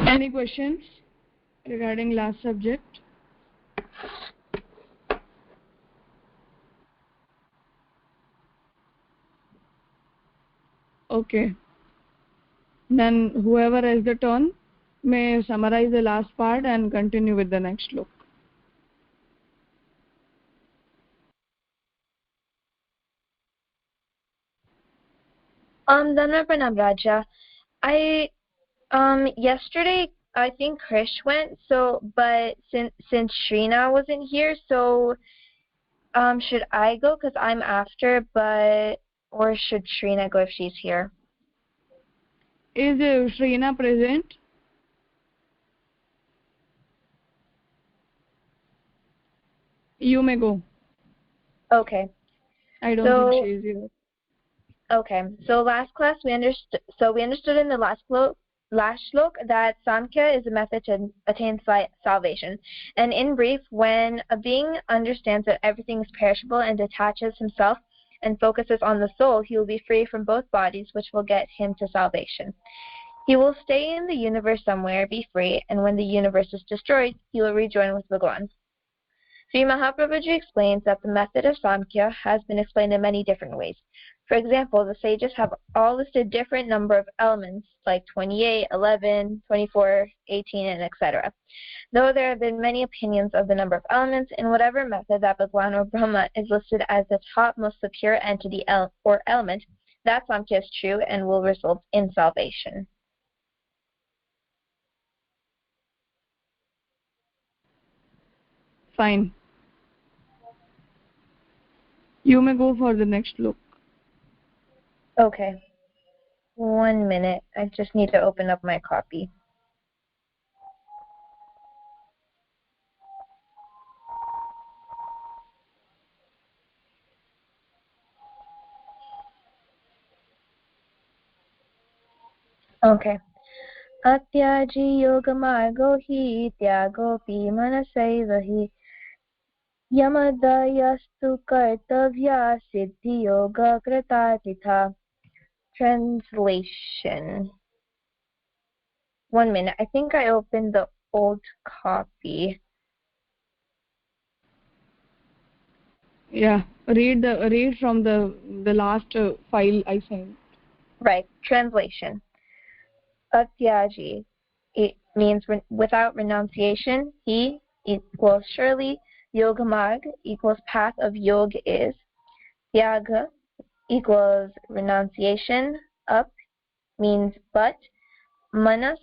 Any questions regarding last subject? Okay. Then whoever has the turn may summarize the last part and continue with the next look. Dhanma Pranam Raja. Yesterday I think Krish went, but since Shrina wasn't here, so should I go because I'm after, or should Shrina go if she's here? Is Shrina present? You may go. Okay. I don't think she is here. Okay. So last class we understood in the last shlok that Samkhya is a method to attain salvation. And in brief, when a being understands that everything is perishable and detaches himself and focuses on the soul, he will be free from both bodies, which will get him to salvation. He will stay in the universe somewhere, be free, and when the universe is destroyed, he will rejoin with Bhagavan. Sri Mahaprabhuji explains that the method of Samkhya has been explained in many different ways. For example, the sages have all listed different number of elements like 28, 11, 24, 18, and etc. Though there have been many opinions of the number of elements, in whatever method that Bhagwan or Brahma is listed as the top most superior entity or element, that Samkhya is true and will result in salvation. Fine. You may go for the next look. Okay. 1 minute. I just need to open up my copy. Okay. Atyaji yogamargo hi tyagopi manasaiva hi Yamadayastu kartavya siddhi yoga kritatitha. Translation. 1 minute. I think I opened the old copy. Yeah, read from the last file I sent. Right. Translation. Atyaji. It means without renunciation. He equals surely. Yogamarg equals path of yoga is. Tyaga equals renunciation. Up means but. Manas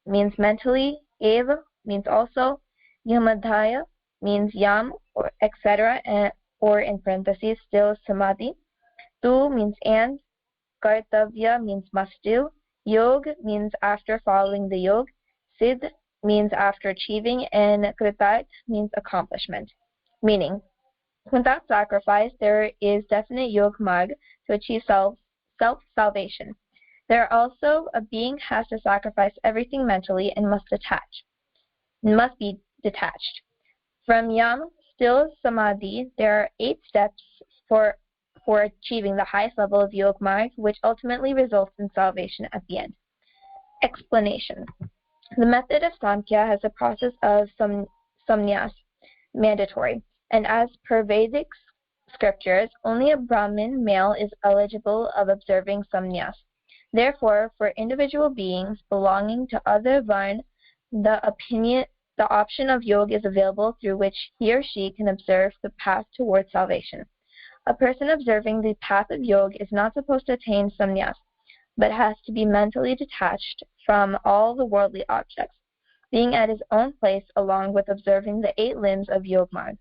means mentally. Eva means also. Yamadhaya means yam or etc. Or in parentheses still samadhi. Tu means and. Kartavya means must do. Yog means after following the yog. Siddh means after achieving, and kritat means accomplishment. Meaning, without sacrifice, there is definite yog marg to achieve self-salvation. There also, a being has to sacrifice everything mentally and must be detached. From yam, still samadhi, there are 8 steps for achieving the highest level of yog marg, which ultimately results in salvation at the end. Explanation. The method of Samkhya has a process of samnyas, mandatory, and as per Vedic scriptures, only a Brahmin male is eligible of observing samnyas. Therefore, for individual beings belonging to other varn, the option of yoga is available through which he or she can observe the path towards salvation. A person observing the path of yoga is not supposed to attain samnyas, but has to be mentally detached from all the worldly objects, being at his own place along with observing the 8 limbs of Yogmarg.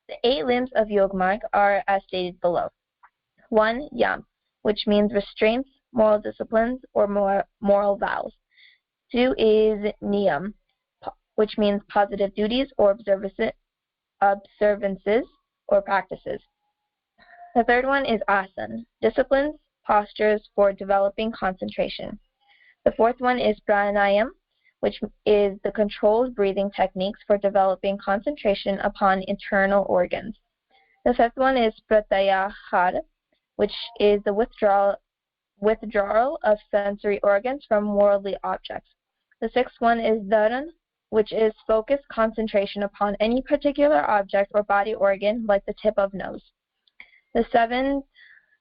The 8 limbs of Yogmarg are as stated below. 1. Yam, which means restraints, moral disciplines, or moral vows. 2 is Niyam, which means positive duties or observances or practices. The 3rd one is Asan, disciplines, postures for developing concentration. The 4th one is Pranayam, which is the controlled breathing techniques for developing concentration upon internal organs. The 5th one is Pratyahara, which is the withdrawal of sensory organs from worldly objects. The sixth one is dharan, which is focused concentration upon any particular object or body organ, like the tip of nose. The seventh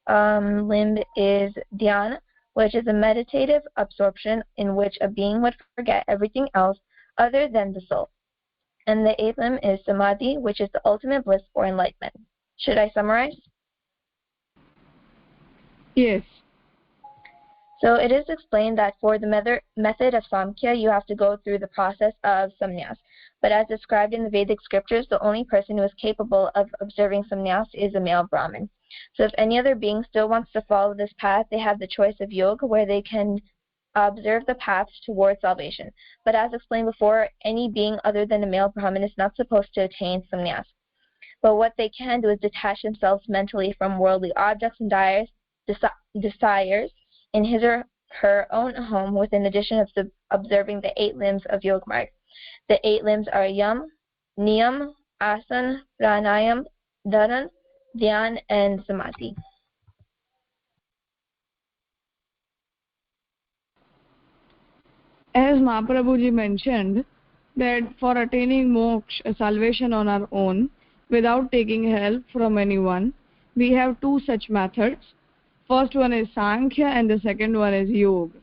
limb is dhyana, which is a meditative absorption in which a being would forget everything else other than the soul. And the eighth limb is samadhi, which is the ultimate bliss or enlightenment. Should I summarize? Yes. So it is explained that for the method of Samkhya, you have to go through the process of sannyas. But as described in the Vedic scriptures, the only person who is capable of observing sannyas is a male Brahmin. So if any other being still wants to follow this path, they have the choice of yoga, where they can observe the paths towards salvation. But as explained before, any being other than a male Brahmin is not supposed to attain sannyas. But what they can do is detach themselves mentally from worldly objects and desires in his or her own home, with an addition of observing the 8 limbs of Yoga Marg. The 8 limbs are Yam, Niyam, Asan, Pranayam, Dharan, Dhyan, and Samadhi. As Mahaprabhuji mentioned, that for attaining moksha, salvation on our own, without taking help from anyone, we have 2 such methods. First one is Sankhya and the second one is Yoga.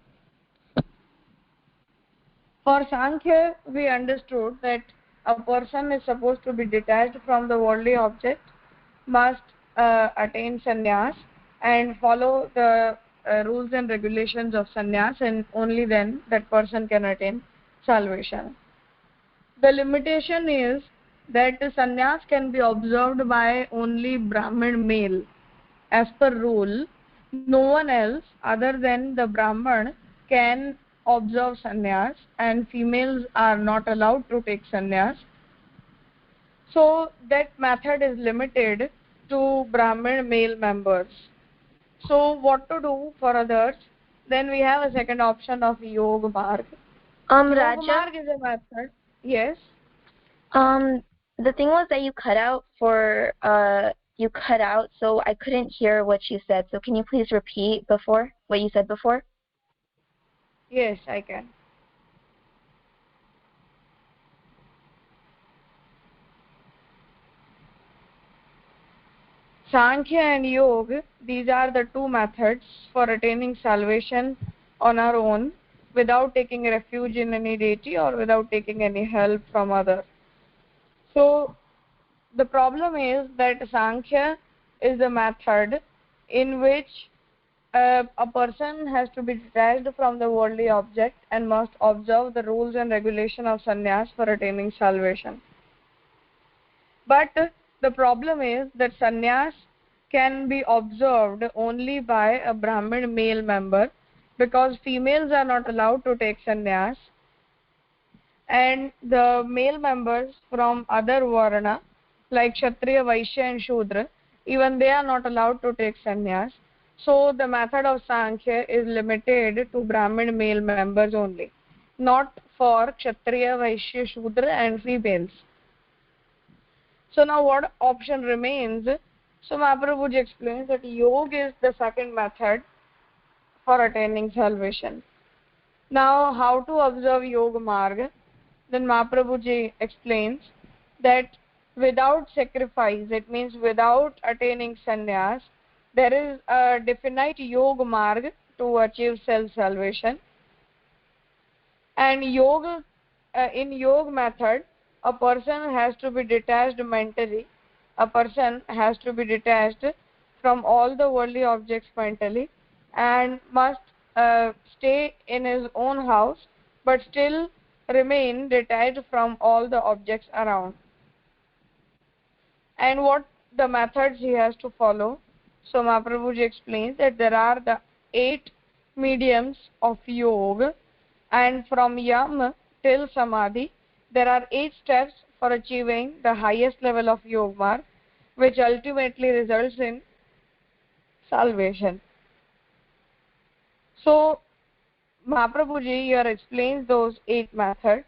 For Sankhya, we understood that a person is supposed to be detached from the worldly object, must attain sannyas and follow the rules and regulations of sannyas, and only then that person can attain salvation. The limitation is that sannyas can be observed by only Brahmin male. As per rule, no one else other than the Brahman can observe sannyas, and females are not allowed to take sannyas. So that method is limited to Brahmin male members. So what to do for others? Then we have a second option of Yoga Marg. Yoga Marg is a method. Yes. The thing was that you cut out, so I couldn't hear what you said. So can you please repeat what you said before? Yes, I can. Sankhya and Yoga, these are the 2 methods for attaining salvation on our own, without taking refuge in any deity or without taking any help from others. So the problem is that Sankhya is a method in which a person has to be detached from the worldly object and must observe the rules and regulation of sannyas for attaining salvation. But the problem is that sannyas can be observed only by a Brahmin male member, because females are not allowed to take sannyas, and the male members from other varna like Kshatriya, Vaishya and Shudra, even they are not allowed to take sannyas. So the method of Sankhya is limited to Brahmin male members only, not for Kshatriya, Vaishya, Shudra and females. So now what option remains? So Mahaprabhuji explains that Yoga is the second method for attaining salvation. Now how to observe Yoga Marg? Then Mahaprabhuji explains that without sacrifice, it means without attaining sannyas, there is a definite Yoga Marg to achieve self-salvation. And Yoga, in Yoga method, a person has to be detached mentally. A person has to be detached from all the worldly objects mentally, and must stay in his own house, but still remain detached from all the objects around. And what the methods he has to follow? So Mahaprabhuji explains that there are the 8 mediums of yoga, and from yam till samadhi there are 8 steps for achieving the highest level of yoga marg, which ultimately results in salvation. So Mahaprabhuji here explains those 8 methods.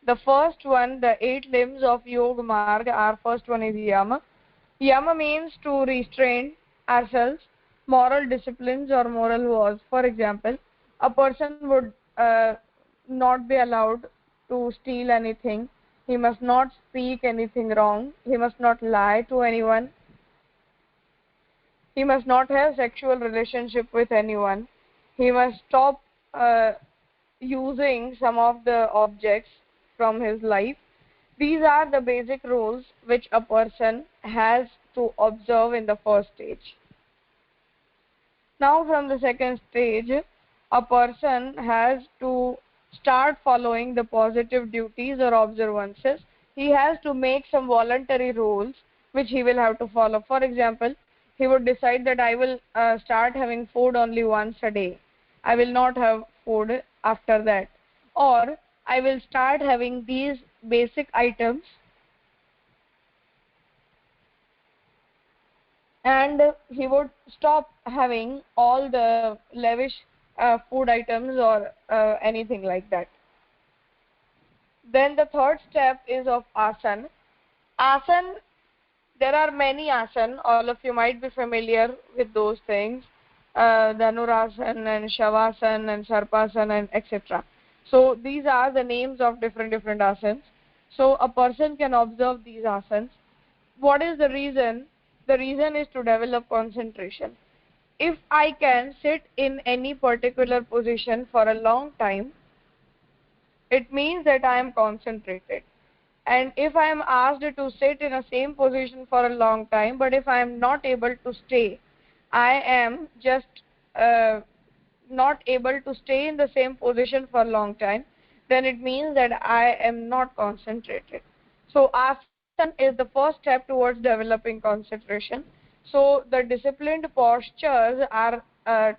The first one, the 8 limbs of Yoga Marg, our first one is Yama. Yama means to restrain ourselves, moral disciplines or moral laws. For example, a person would not be allowed to steal anything. He must not speak anything wrong. He must not lie to anyone. He must not have sexual relationship with anyone. He must stop using some of the objects from his life. These are the basic rules which a person has to observe in the first stage. Now from the second stage, a person has to start following the positive duties or observances. He has to make some voluntary rules which he will have to follow. For example, he would decide that I will start having food only once a day. I will not have food after that. Or I will start having these basic items, and he would stop having all the lavish food items or anything like that. Then the third step is of asan. Asan, there are many asan. All of you might be familiar with those things. Dhanurasan and Shavasan and Sarpasan and etc. So these are the names of different asans. So a person can observe these asans. What is the reason? The reason is to develop concentration. If I can sit in any particular position for a long time, it means that I am concentrated. And if I am asked to sit in a same position for a long time, but if I am not able to stay, I am just not able to stay in the same position for a long time, then it means that I am not concentrated. So asan is the first step towards developing concentration. So the disciplined postures are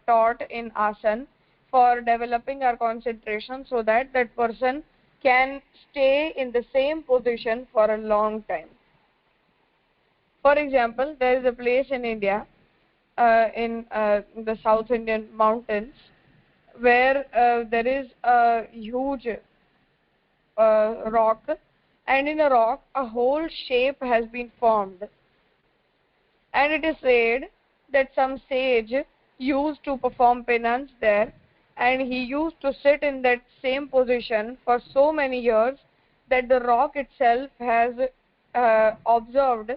taught in asan for developing our concentration, so that that person can stay in the same position for a long time. For example, there is a place in India, in the South Indian mountains, where there is a huge rock, and in a rock a whole shape has been formed, and it is said that some sage used to perform penance there, and he used to sit in that same position for so many years that the rock itself has observed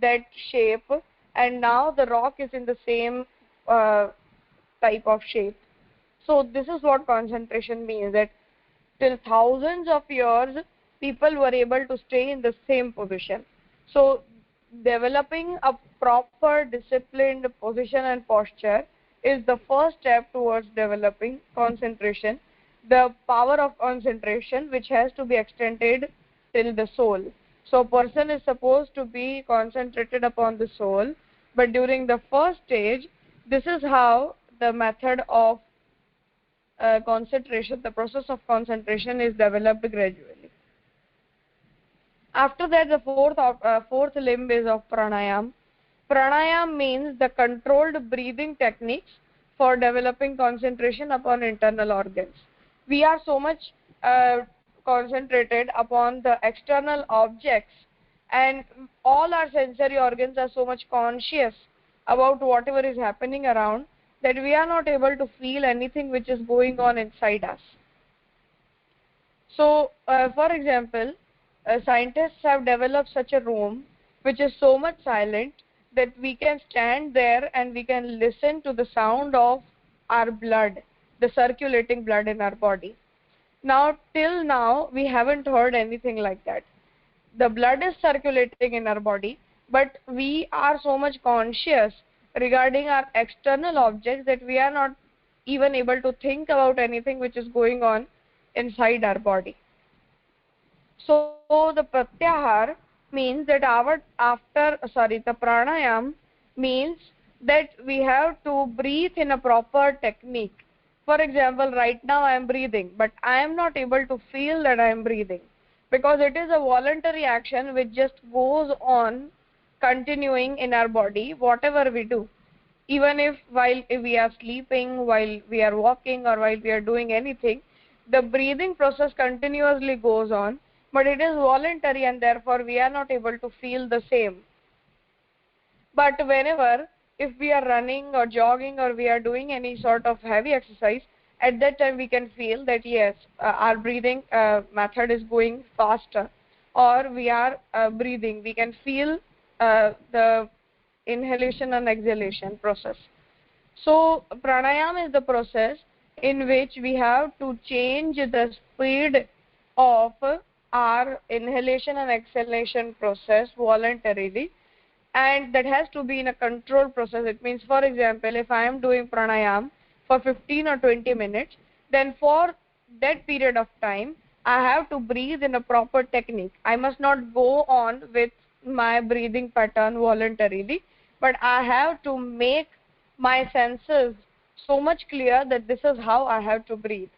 that shape, and now the rock is in the same type of shape. So this is what concentration means, that till thousands of years people were able to stay in the same position. So developing a proper disciplined position and posture is the first step towards developing concentration, the power of concentration, which has to be extended till the soul. So a person is supposed to be concentrated upon the soul, but during the first stage, this is how the method of concentration, the process of concentration is developed gradually. After that, the fourth limb is of pranayam. Pranayam means the controlled breathing techniques for developing concentration upon internal organs. We are so much concentrated upon the external objects, and all our sensory organs are so much conscious about whatever is happening around, that we are not able to feel anything which is going on inside us. So, for example, scientists have developed such a room which is so much silent that we can stand there and we can listen to the sound of our blood, the circulating blood in our body. Now, till now, we haven't heard anything like that. The blood is circulating in our body, but we are so much conscious regarding our external objects that we are not even able to think about anything which is going on inside our body. So the pratyahar means that the pranayam means that we have to breathe in a proper technique. For example, right now I am breathing, but I am not able to feel that I am breathing, because it is a voluntary action which just goes on continuing in our body, whatever we do. Even if while we are sleeping, while we are walking, or while we are doing anything, the breathing process continuously goes on, but it is voluntary, and therefore we are not able to feel the same. But whenever, if we are running or jogging or we are doing any sort of heavy exercise, at that time we can feel that yes, our breathing method is going faster, or we are breathing, we can feel the inhalation and exhalation process. So pranayam is the process in which we have to change the speed of our inhalation and exhalation process voluntarily, and that has to be in a controlled process. It means, for example, if I am doing pranayam for 15 or 20 minutes, then for that period of time I have to breathe in a proper technique. I must not go on with my breathing pattern voluntarily, but I have to make my senses so much clear that this is how I have to breathe,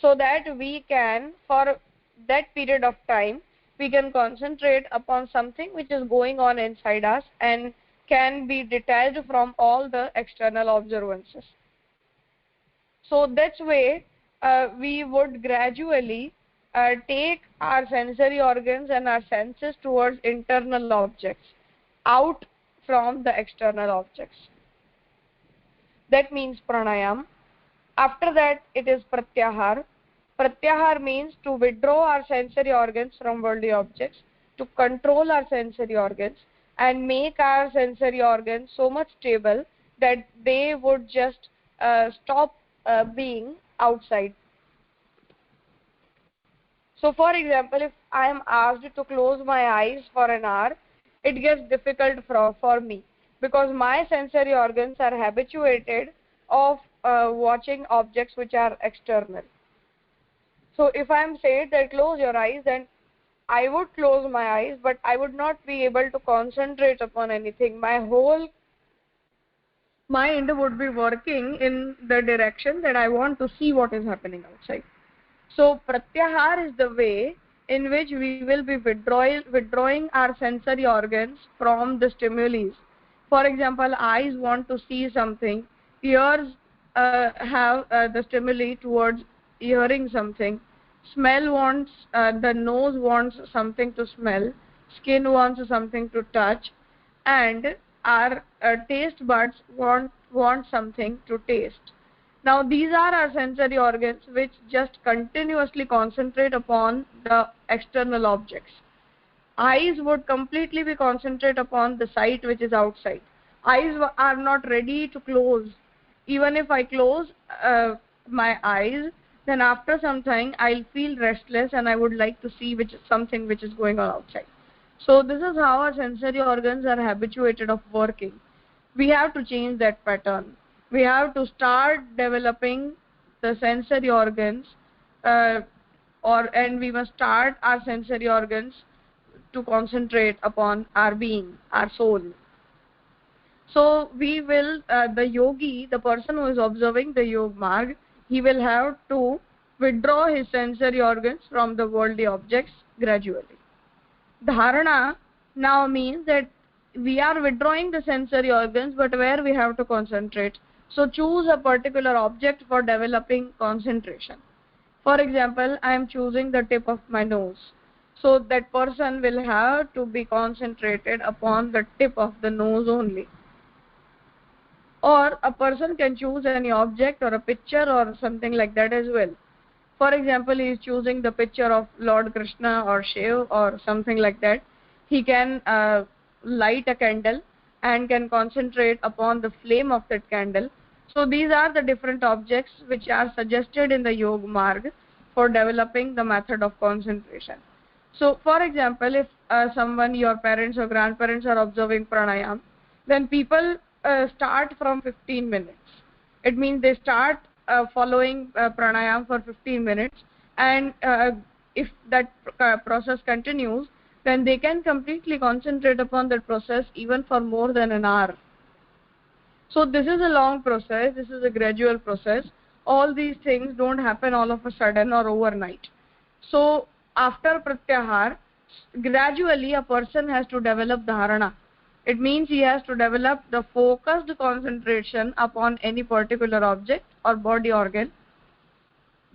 so that we can, for that period of time, we can concentrate upon something which is going on inside us and can be detached from all the external observances. So that's way we would gradually take our sensory organs and our senses towards internal objects, out from the external objects. That means pranayam. After that it is pratyahar. Pratyahar means to withdraw our sensory organs from worldly objects, to control our sensory organs and make our sensory organs so much stable that they would just stop being outside. So for example, if I am asked to close my eyes for an hour, it gets difficult for me, because my sensory organs are habituated of watching objects which are external. So if I am said that close your eyes, then I would close my eyes, but I would not be able to concentrate upon anything. My whole mind would be working in the direction that I want to see what is happening outside. So pratyahar is the way in which we will be withdrawing our sensory organs from the stimuli. For example, eyes want to see something, ears have the stimuli towards hearing something, smell wants, the nose wants something to smell, skin wants something to touch, and our taste buds want something to taste. Now these are our sensory organs which just continuously concentrate upon the external objects. Eyes would completely be concentrate upon the sight which is outside. Eyes are not ready to close. Even if I close my eyes, then after some time I'll feel restless and I would like to see something which is going on outside. So this is how our sensory organs are habituated of working. We have to change that pattern. We have to start developing the sensory organs, and we must start our sensory organs to concentrate upon our being, our soul. So we will, the yogi, the person who is observing the Yoga Marg, he will have to withdraw his sensory organs from the worldly objects gradually. Dharana now means that we are withdrawing the sensory organs, but where we have to concentrate. So choose a particular object for developing concentration. For example, I am choosing the tip of my nose. So that person will have to be concentrated upon the tip of the nose only. Or a person can choose any object or a picture or something like that as well. For example, he is choosing the picture of Lord Krishna or Shiv or something like that. He can light a candle and can concentrate upon the flame of that candle. So these are the different objects which are suggested in the Yoga Marg for developing the method of concentration. So for example, if someone, your parents or grandparents are observing pranayam, then people start from 15 minutes. It means they start following pranayam for 15 minutes, and if that process continues, then they can completely concentrate upon that process even for more than an hour. So this is a long process, this is a gradual process. All these things don't happen all of a sudden or overnight. So after pratyahar, gradually a person has to develop dharana. It means he has to develop the focused concentration upon any particular object or body organ.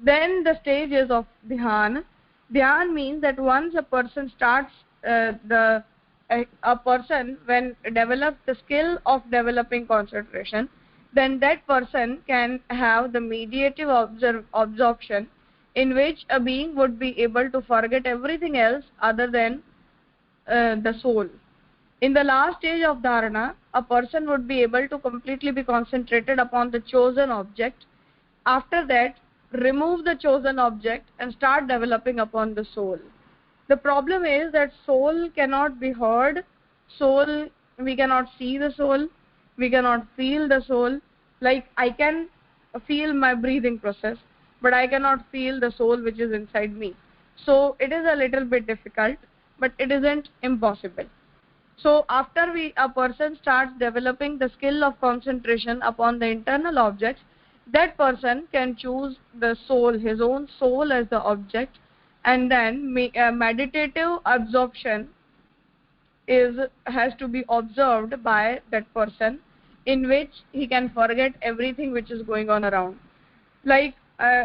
Then the stages of dhyan. Dhyan means that once a person starts a person when develops the skill of developing concentration, then that person can have the mediative absorption, in which a being would be able to forget everything else other than the soul. In the last stage of dharana, a person would be able to completely be concentrated upon the chosen object. After that, remove the chosen object and start developing upon the soul. The problem is that soul cannot be heard. Soul, we cannot see the soul, we cannot feel the soul. Like, I can feel my breathing process, but I cannot feel the soul which is inside me. So it is a little bit difficult, but it isn't impossible. So after a person starts developing the skill of concentration upon the internal objects, that person can choose the soul, his own soul, as the object, and then meditative absorption has to be observed by that person, in which he can forget everything which is going on around. Like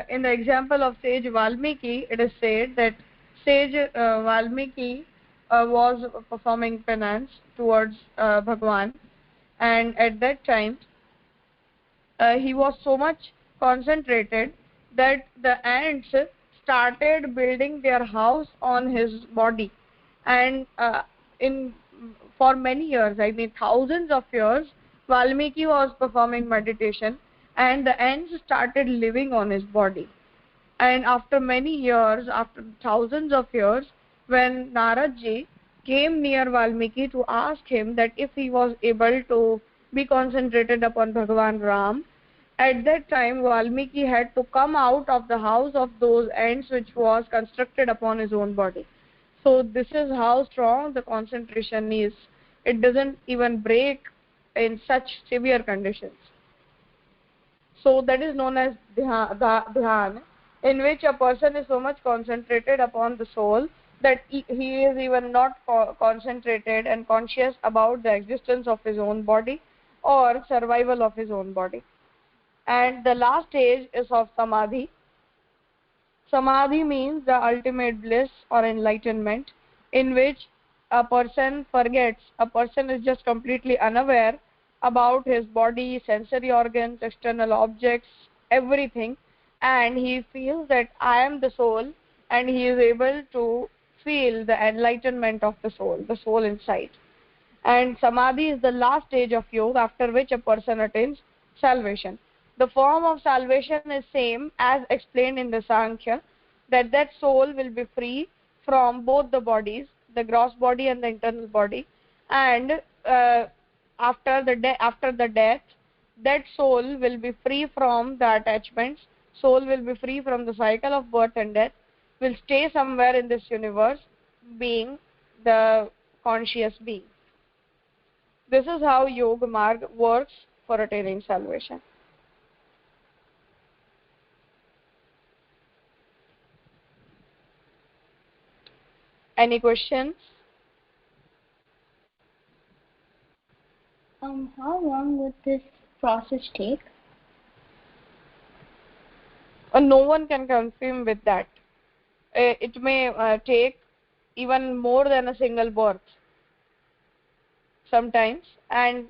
in the example of sage Valmiki, it is said that sage Valmiki was performing penance towards Bhagwan, and at that time he was so much concentrated that the ants started building their house on his body. And in for many years, I mean thousands of years, Valmiki was performing meditation, and the ants started living on his body. And after many years, after thousands of years, when Narad ji came near Valmiki to ask him that if he was able to be concentrated upon Bhagavan Ram, at that time Valmiki had to come out of the house of those ants which was constructed upon his own body. So this is how strong the concentration is. It doesn't even break in such severe conditions. So that is known as dhyan, in which a person is so much concentrated upon the soul that he is even not concentrated and conscious about the existence of his own body or survival of his own body. And the last stage is of samadhi. Samadhi means the ultimate bliss or enlightenment, in which a person forgets, a person is just completely unaware about his body, sensory organs, external objects, everything, and he feels that I am the soul, and he is able to feel the enlightenment of the soul inside. And samadhi is the last stage of yoga, after which a person attains salvation. The form of salvation is same as explained in the Sankhya, that soul will be free from both the bodies, the gross body and the internal body, and after the death, that soul will be free from the attachments, soul will be free from the cycle of birth and death, will stay somewhere in this universe, being the conscious being. This is how Yoga Marg works for attaining salvation. Any questions? How long would this process take? No one can confirm with that. It may take even more than a single birth sometimes, and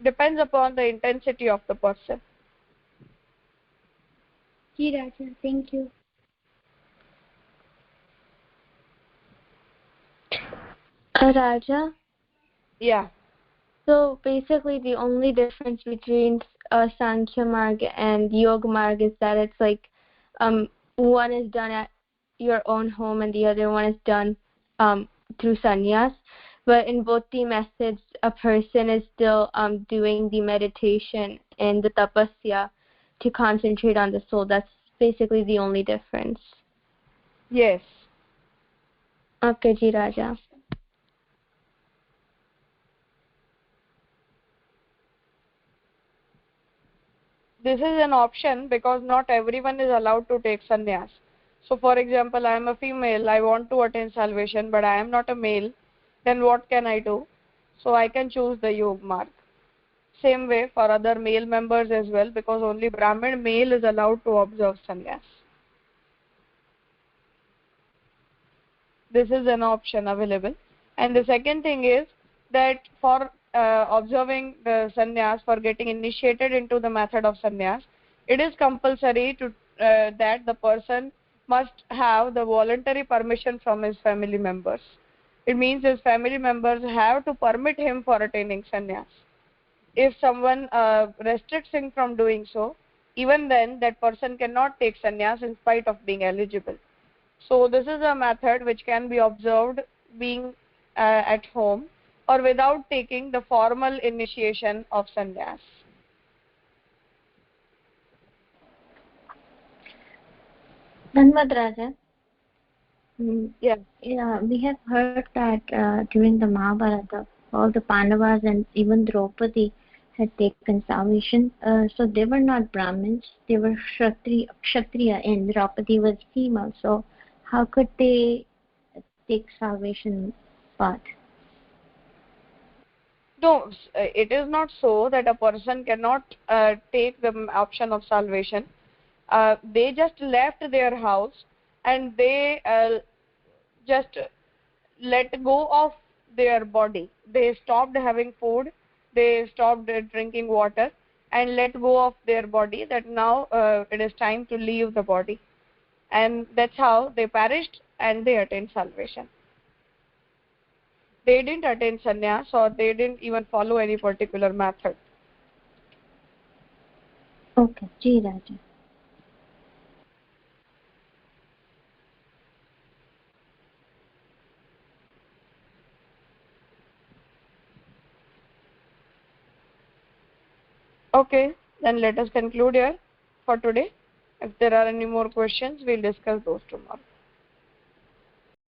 depends upon the intensity of the person. Ji Raja, thank you. Raja? Yeah. So basically the only difference between Sankhya Marg and Yoga Marg is that it's like one is done at your own home and the other one is done through sannyas. But in both the methods, a person is still doing the meditation and the tapasya to concentrate on the soul. That's basically the only difference. Yes. Okay, Ji Raja. This is an option because not everyone is allowed to take sannyas. So for example, I am a female, I want to attain salvation, but I am not a male, then what can I do? So I can choose the Yoga Marg. Same way for other male members as well, because only Brahmin male is allowed to observe sannyas. This is an option available. And the second thing is that for observing the sannyas, for getting initiated into the method of sannyas, it is compulsory to that the person must have the voluntary permission from his family members. It means his family members have to permit him for attaining sannyas. If someone restricts him from doing so, even then that person cannot take sannyas in spite of being eligible. So this is a method which can be observed being at home or without taking the formal initiation of sannyas. Dhanvad Raja. Yeah. Yeah, we have heard that during the Mahabharata, all the Pandavas and even Draupadi had taken salvation. So they were not Brahmins; they were Kshatriya, and Draupadi was female. So how could they take salvation path? No, it is not so that a person cannot take the option of salvation. They just left their house and they just let go of their body. They stopped having food, they stopped drinking water, and let go of their body, that now it is time to leave the body. And that's how they perished and they attained salvation. They didn't attain sannyas, or they didn't even follow any particular method. Okay, Ji Raja. Okay, then let us conclude here for today. If there are any more questions, we'll discuss those tomorrow.